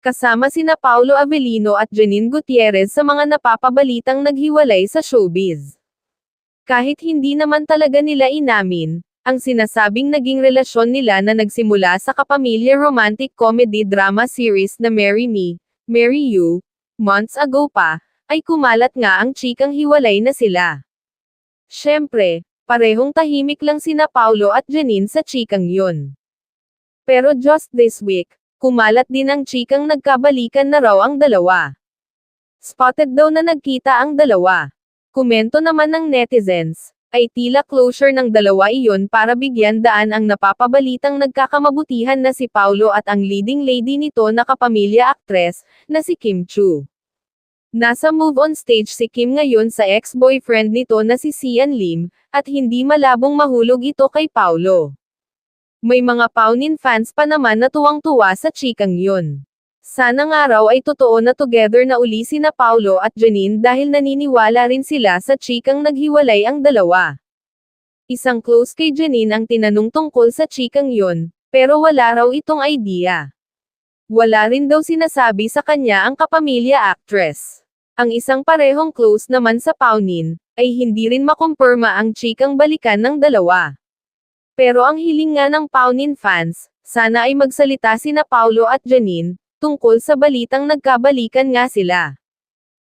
Kasama sina Paulo Avellino at Janine Gutierrez sa mga napapabalitang naghiwalay sa showbiz. Kahit hindi naman talaga nila inamin, ang sinasabing naging relasyon nila na nagsimula sa kapamilya romantic comedy drama series na Marry Me, Marry You, months ago pa, ay kumalat nga ang chikang hiwalay na sila. Syempre, parehong tahimik lang sina Paulo at Janine sa chikang yun. Pero just this week, kumalat din ang chikang nagkabalikan na raw ang dalawa. Spotted daw na nagkita ang dalawa. Komento naman ng netizens, ay tila closure ng dalawa iyon para bigyan daan ang napapabalitang nagkakamabutihan na si Paulo at ang leading lady nito na kapamilya aktres, na si Kim Chu. Nasa move-on stage si Kim ngayon sa ex-boyfriend nito na si Sian Lim, at hindi malabong mahulog ito kay Paulo. May mga Paunin fans pa naman na tuwang-tuwa sa chikang yun. Sana nga raw ay totoo na together na uli sina Paulo at Janine dahil naniniwala rin sila sa chikang naghiwalay ang dalawa. Isang close kay Janine ang tinanong tungkol sa chikang yun, pero wala raw itong idea. Wala rin daw sinasabi sa kanya ang kapamilya actress. Ang isang parehong close naman sa Paunin, ay hindi rin makumpirma ang chikang balikan ng dalawa. Pero ang hiling nga ng Paunin fans, sana ay magsalita sina Paulo at Janine, tungkol sa balitang nagkabalikan nga sila.